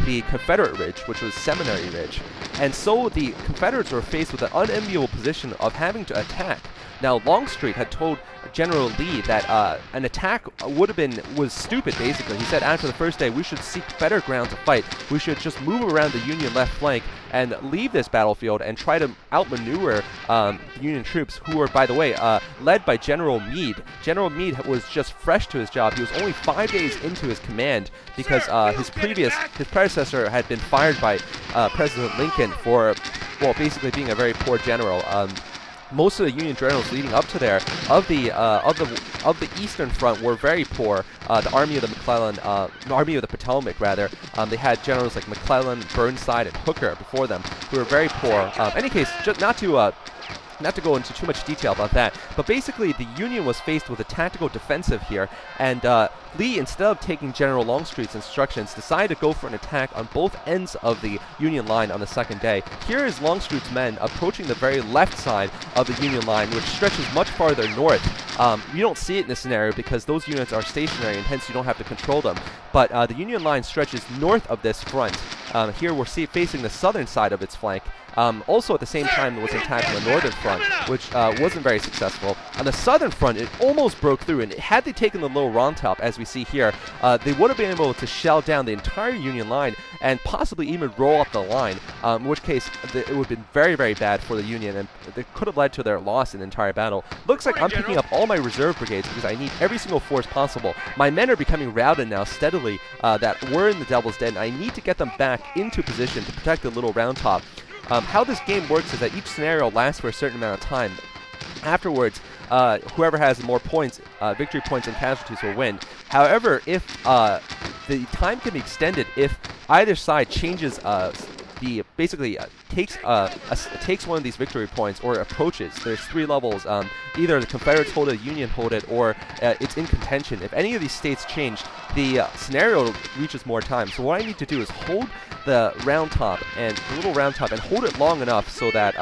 the Confederate Ridge, which was Seminary Ridge. And so the Confederates were faced with an unenviable position of having to attack. Now, Longstreet had told General Lee that an attack was stupid, basically. He said after the first day, we should seek better ground to fight. We should just move around the Union left flank and leave this battlefield and try to outmaneuver the Union troops, who were, by the way, led by General Meade. General Meade was just fresh to his job. He was only 5 days into his command because his predecessor had been fired by President Lincoln for, well, basically being a very poor general. Most of the Union generals leading up to there of the Eastern Front were very poor. The Army of the Potomac, rather. They had generals like McClellan, Burnside, and Hooker before them, who were very poor. In any case, just not to go into too much detail about that, but basically the Union was faced with a tactical defensive here, and Lee, instead of taking General Longstreet's instructions, decided to go for an attack on both ends of the Union line on the second day. Here is Longstreet's men approaching the very left side of the Union line, which stretches much farther north. You don't see it in this scenario because those units are stationary and hence you don't have to control them. But the Union line stretches north of this front. Here we're facing the southern side of its flank. Also at the same time it was attacking the northern front, which wasn't very successful. On the southern front, it almost broke through, and had they taken the Little Round Top, as we see here, they would have been able to shell down the entire Union line and possibly even roll up the line, in which case it would have been very, very bad for the Union, and it could have led to their loss in the entire battle. Looks like I'm picking up all my reserve brigades because I need every single force possible. My men are becoming routed now steadily that were in the Devil's Den. I need to get them back into position to protect the Little Round Top. How this game works is that each scenario lasts for a certain amount of time. Afterwards, whoever has more points, victory points and casualties will win. However, if the time can be extended if either side changes takes one of these victory points or approaches. There's 3 levels. Either the Confederates hold it, Union hold it, or it's in contention. If any of these states change, the scenario reaches more time. So what I need to do is hold the round top and the Little Round Top and hold it long enough so that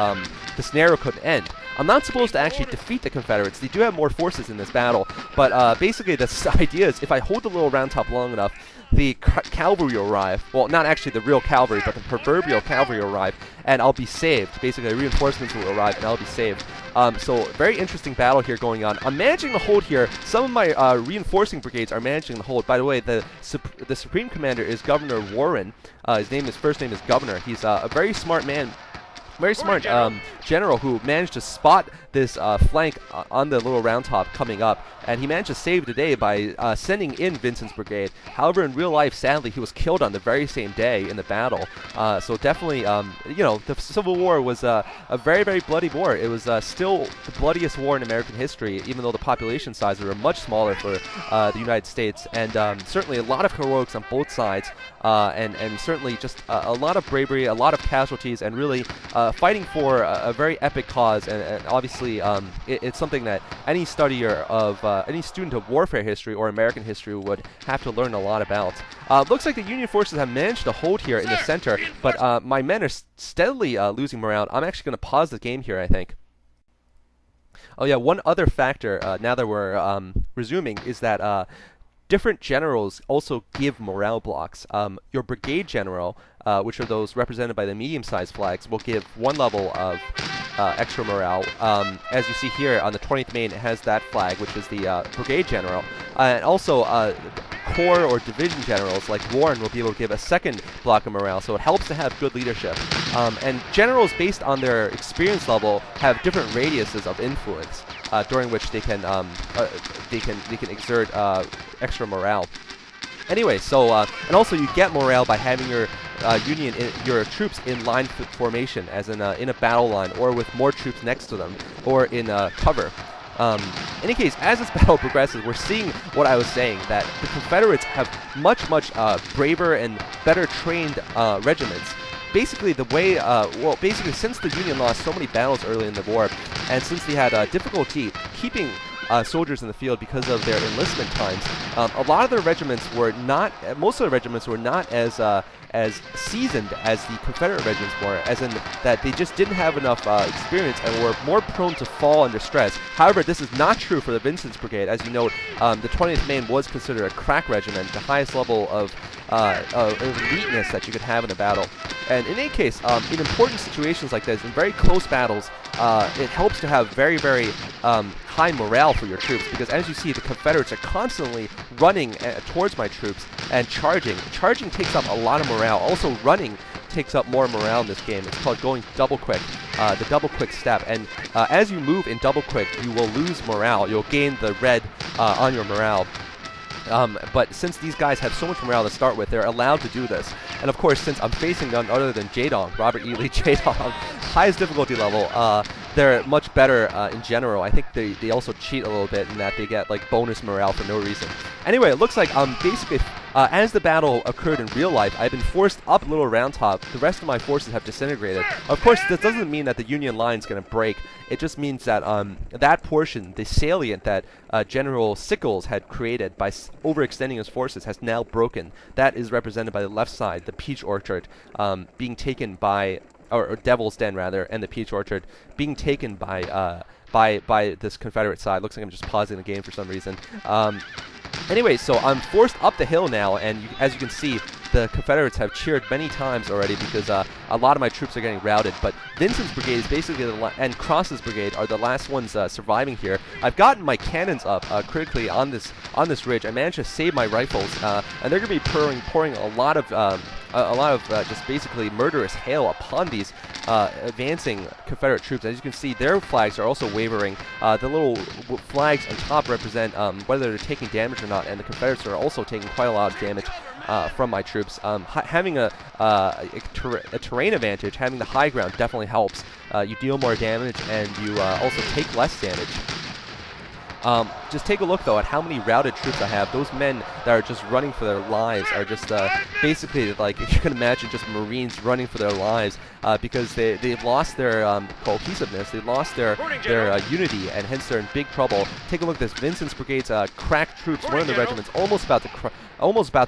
the scenario could end. I'm not supposed to actually defeat the Confederates. They do have more forces in this battle, but basically the idea is if I hold the Little Round Top long enough, the cavalry will arrive. Well, not actually the real cavalry, but the proverbial cavalry will arrive, and I'll be saved. Basically, reinforcements will arrive, and I'll be saved. So, very interesting battle here going on. I'm managing the hold here. Some of my reinforcing brigades are managing the hold. By the way, the Supreme Commander is Governor Warren. His first name is Governor. He's a very smart man. Very smart general who managed to spot this flank on the Little Round Top coming up, and he managed to save the day by sending in Vincent's brigade. However, in real life, sadly, he was killed on the very same day in the battle. So definitely, the Civil War was a very, very bloody war. It was still the bloodiest war in American history, even though the population sizes were much smaller for the United States, and certainly a lot of heroics on both sides, and certainly just a lot of bravery, a lot of casualties, and really fighting for a very epic cause, and obviously it's something that any studier of any student of warfare history or American history would have to learn a lot about. Looks like the Union forces have managed to hold here in the center, but my men are steadily losing morale. I'm actually going to pause the game here, I think. Oh yeah, one other factor now that we're resuming is that different generals also give morale blocks. Your brigade general, which are those represented by the medium-sized flags, will give 1 level of extra morale. As you see here on the 20th Maine, it has that flag, which is the brigade general. And also, corps or division generals like Warren will be able to give a 2nd block of morale, so it helps to have good leadership. And generals, based on their experience level, have different radiuses of influence during which they can exert extra morale. Anyway, so and also you get morale by having your your troops in line formation, as in a battle line, or with more troops next to them, or in cover. In any case, as this battle progresses, we're seeing what I was saying, that the Confederates have much braver and better trained regiments. Basically, the way, since the Union lost so many battles early in the war, and since they had difficulty keeping soldiers in the field because of their enlistment times. A lot of their regiments were not, most of the regiments were not as seasoned as the Confederate regiments were, as in that they just didn't have enough experience and were more prone to fall under stress. However, this is not true for the Vincent's Brigade. As you note, the 20th Maine was considered a crack regiment, the highest level of eliteness that you could have in a battle. And in any case, in important situations like this, in very close battles, it helps to have very, very high morale for your troops, because as you see, the Confederates are constantly running towards my troops and charging. Charging takes up a lot of morale. Also, running takes up more morale in this game. It's called going double quick, the double quick step. And as you move in double quick, you will lose morale. You'll gain the red on your morale. But since these guys have so much morale to start with, they're allowed to do this. And of course, since I'm facing none other than Jaedong, Robert E. Lee Jaedong, highest difficulty level, they're much better in general. I think they also cheat a little bit in that they get like bonus morale for no reason. Anyway, it looks like basically as the battle occurred in real life, I've been forced up Little Round Top. The rest of my forces have disintegrated. Of course, this doesn't mean that the Union line's going to break. It just means that that portion, the salient that General Sickles had created by overextending his forces, has now broken. That is represented by the left side, the Peach Orchard, being taken by, or Devil's Den rather, and the Peach Orchard being taken by this Confederate side. Looks like I'm just pausing the game for some reason. Anyway, so I'm forced up the hill now, and as you can see, the Confederates have cheered many times already because a lot of my troops are getting routed. But Vincent's brigade is basically and Cross's brigade are the last ones surviving here. I've gotten my cannons up critically on this ridge. I managed to save my rifles, and they're going to be pouring a lot of just basically murderous hail upon these advancing Confederate troops. As you can see, their flags are also wavering. The little flags on top represent whether they're taking damage or not, and the Confederates are also taking quite a lot of damage from my troops. Having a terrain advantage, having the high ground definitely helps. You deal more damage, and you also take less damage. Just take a look, though, at how many routed troops I have. Those men that are just running for their lives are just basically, like, if you can imagine, just Marines running for their lives because they've lost their cohesiveness, they've lost their unity, and hence they're in big trouble. Take a look at this. Vincent's Brigade's crack troops, one of the regiments, almost about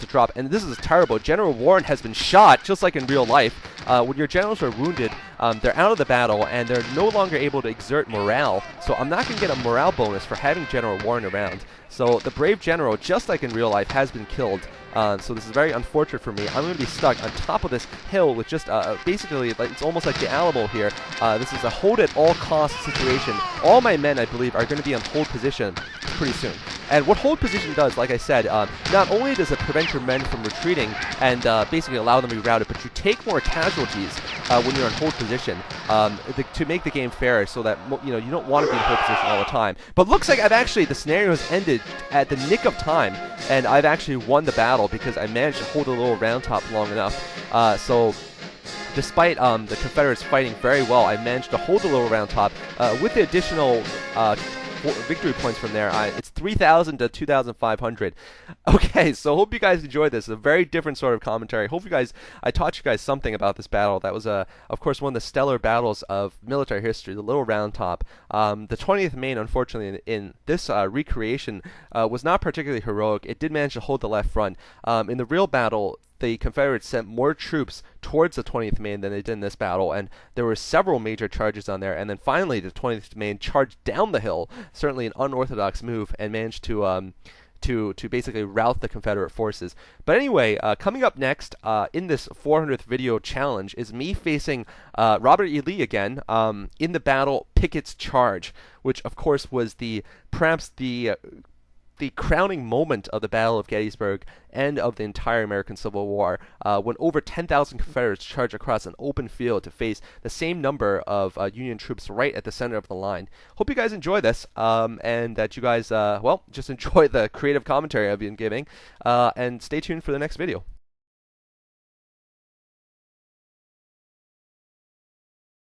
to drop, and this is terrible. General Warren has been shot, just like in real life. When your generals are wounded, they're out of the battle, and they're no longer able to exert morale, so I'm not going to get a morale bonus for having General Warren around. So the brave general, just like in real life, has been killed. So this is very unfortunate for me. I'm going to be stuck on top of this hill with just basically, like, it's almost like the Alamo here. This is a hold at all costs situation. All my men, I believe, are going to be on hold position pretty soon. And what hold position does, like I said, not only does it prevent your men from retreating and basically allow them to be routed, but you take more casualties when you're in hold position to make the game fair, so that you don't want to be in hold position all the time. But looks like the scenario has ended at the nick of time, and I've actually won the battle because I managed to hold a Little Round Top long enough. So despite the Confederates fighting very well, I managed to hold the Little Round Top with the additional victory points from there. It's 3,000 to 2,500. Okay, so hope you guys enjoyed this. A very different sort of commentary. Hope I taught you guys something about this battle. That was, of course, one of the stellar battles of military history, the Little Round Top. The 20th Maine, unfortunately, in this recreation, was not particularly heroic. It did manage to hold the left front. In the real battle, the Confederates sent more troops towards the 20th Maine than they did in this battle, and there were several major charges on there, and then finally the 20th Maine charged down the hill, certainly an unorthodox move, and managed to basically rout the Confederate forces. But anyway, coming up next in this 400th video challenge is me facing Robert E. Lee again in the battle Pickett's Charge, which of course was perhaps the crowning moment of the Battle of Gettysburg and of the entire American Civil War, when over 10,000 Confederates charged across an open field to face the same number of Union troops right at the center of the line. Hope you guys enjoy this, and that you guys, just enjoy the creative commentary I've been giving, and stay tuned for the next video.